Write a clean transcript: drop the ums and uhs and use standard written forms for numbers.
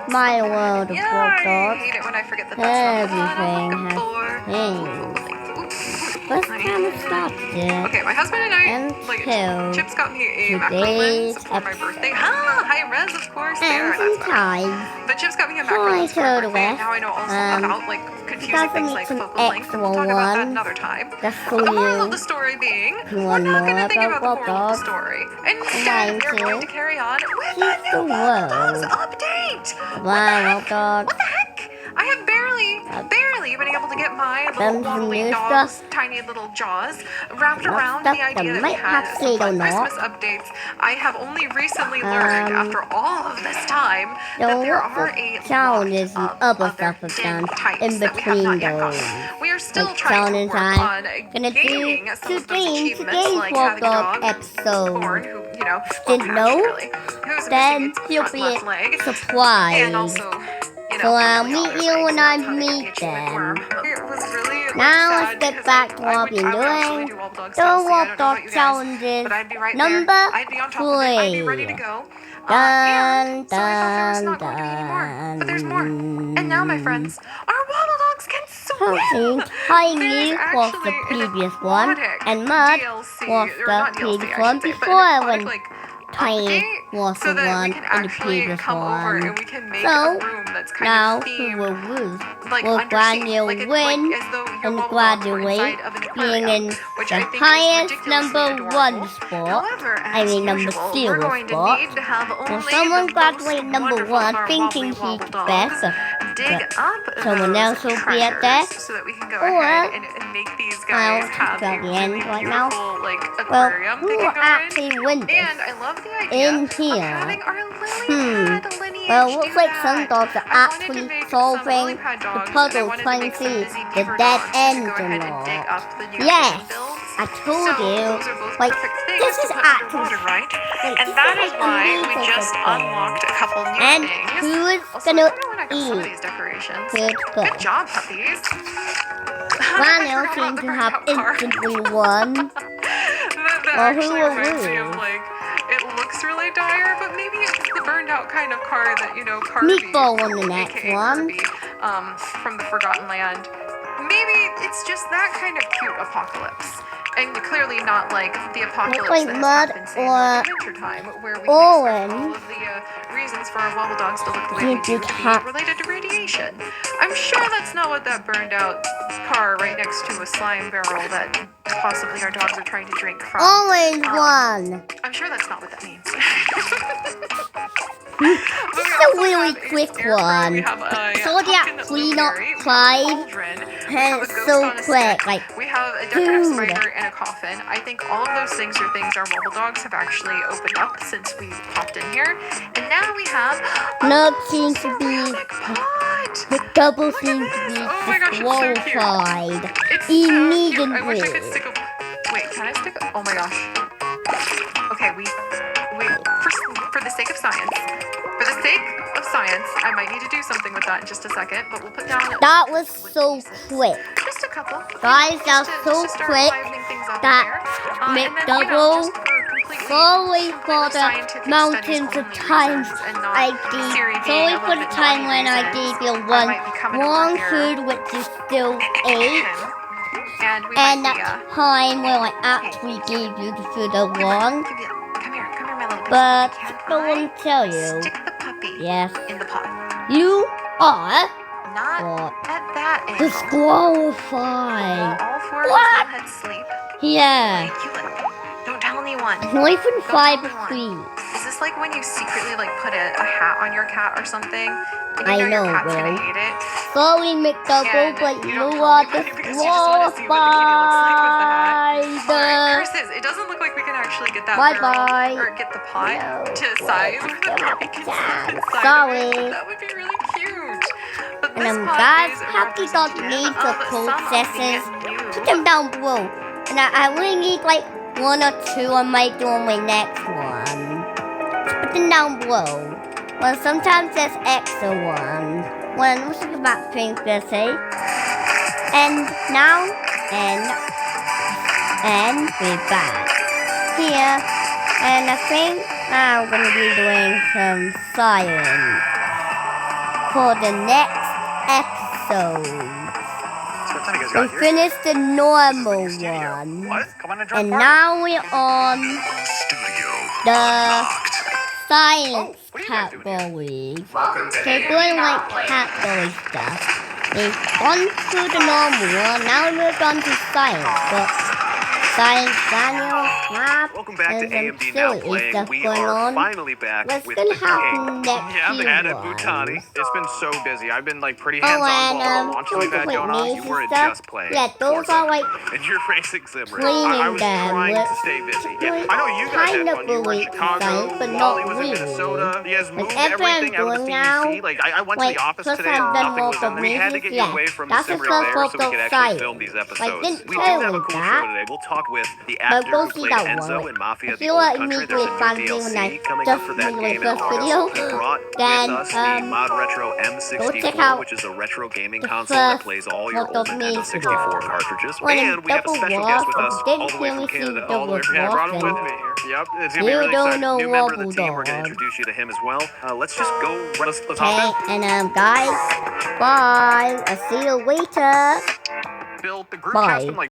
my world of Yeah, Roblox. I hate it when I forget that that's not the one I'm Everything looking has for. changed. Let's kind of stop it. Okay, my husband and I, like, Until Chips got me a macro lens for my birthday. High res, of course, there, that's time. But Chips got me a macro lens for my birthday, and now I know also about, like, confusing things like focal length, and we'll talk about that another time. But the moral of the story being, we're not going to think about the moral of the story. Instead, we're going to carry on with the new Roblox update! What the heck? I have barely been able to get my little wobbly dog's tiny little jaws wrapped around the idea that we had some Christmas updates. I have only recently learned, after all of this time, that there are a lot of other types that we have not yet gotten. We are still trying to work on gaining some of those achievements, like having a dog, Corn, who, you know, didn't know, who's then missing he'll its be front left leg, surprised. and also, you know, So I'll probably all meet their you legs, when and I that's how they get the meet achievement them. worm. It was really, like, Now sad let's get because back to what I I've been would absolutely doing. do Wobble The Roblox challenges. but I'd be right Number there. I'd be on top of it. I'd be ready to 3. go. Dun, So I thought there was not going to be any more. But there's more. And now, my friends, our Wobble Dogs can swim! Tiny was the previous one, and Mud was the previous one before I went. Tiny was the one in the previous one. So now who will lose? Will Granny win and graduate being in the highest number 1 spot? I mean number 0 spot. Will someone graduate number 1 thinking he's the best? But someone else will be at there? Or I'll talk about the end right now. Well, who will actually win this? In here. Well, looks like some dogs are actually solving the puzzle trying to see the dead end or not. Yes, I told you. Like, this is actually right? And that is why we just unlocked a couple new and things. who is Also, gonna some of eat? these decorations. Good job, puppies. Rhino seems to have instantly won. Well, who will lose? Like, it looks really dire, but maybe it's the burned out kind of car that, you know, Kirby, Meatball on the next one. Kirby, from the Forgotten Land. Maybe it's just that kind of cute apocalypse. And clearly not like the apocalypse like that Mud has happened, say, in the winter time, where we can expect all of the reasons for our Wobble Dogs to look the way they do to be related to radiation. I'm sure that's not what that burned out car right next to a slime barrel that possibly our dogs are trying to drink from. Always won. I'm sure that's not what that means. This is a really quick one. So that cleanup Clyde, and it's so quick. Like, we have a decorative spider and a coffin. I think all of those things are things our Wobble Dogs have actually opened up since we popped in here. And now we have Nub seems to be the double seems to be disqualified immediately. I wish I could stick a... Wait, can I stick a... Oh my gosh. Okay, we for the sake of science, I might need to do something with that in just a second, but we'll put down... That was so quick. Just a couple. Guys, that was so quick that McDouble slowly for the mountains of times I gave, slowly for the time when I gave you one wrong food, which is still 8. And that time when I actually gave you the food wrong. Come here, my little baby. But I want to tell you, Stick the puppy yes, in the pot. you are Not at that angle. disqualified. All 4 of us will head sleep. Yeah. Don't tell anyone. Not even 5 feet. Is this like when you secretly like put a hat on your cat or something? And I know, your cat's Will. gonna hate it. Sorry, McDouble, but you are disqualified. Alright, curses. It doesn't look like we can actually get that Bye-bye. or get the pot to size where the puppy can sit inside Sorry. of it. That would be really cute. But this And pot guys, is happy dog needs the processes. Put them down below. And I really need like 1 or 2 I might do on my next one. Just put them down below. Well, sometimes there's extra ones. Well, let's talk about things per se. And now, and we're back here. And I think now we're gonna be doing some science. for the next episode. We finished the normal one. And now we're on the science categories. So doing like category stuff. We've gone through the normal one, now we're on to science. But science, Daniel, math, Welcome back to and AMD some Now silly Playing. stuff We going are on. finally back What's with gonna the happen game. next Yeah, the few added ones? Butani. It's been so busy. I've been like pretty Oh, hands-on and with all the launches those we've are had like going on. maze You and weren't stuff. just playing. Yeah, those are like and you're racing Zimmer. cleaning I was them trying with to stay busy. like, I know you guys had kind of fun. You were in related to Chicago. science, but Wally not was in really. Minnesota. You guys moved Whatever I'm everything out of the doing now, CDC. Like I went to like, the office plus today I've and done nothing more was in there. We had to get you yeah, away from that's the the Simmer first there so we of could actually science. film these Like, episodes. didn't We do tell have a you cool that. show today. We'll talk with the But actor go who see played that Enzo one. in Mafia I the feel Old like Country. immediately There's a found new you when I DLC coming just up for that made my game in first August. video. We brought Then, with us the Mod Retro go check M64, out which is a retro gaming the console that first plays all your World old of Nintendo Maze 64 video. cartridges. When And we have a double special guest with walk, us didn't all the way hear from me see Canada. double All the way from Canada. I brought him with walking. me here. Yep, it's gonna be You really don't exciting. know New member of the Wobble team. We're gonna Dog. introduce you to him as well. Let's just go. Let's hop Okay, in. and guys, bye. I'll see you later. Build the group Bye. custom like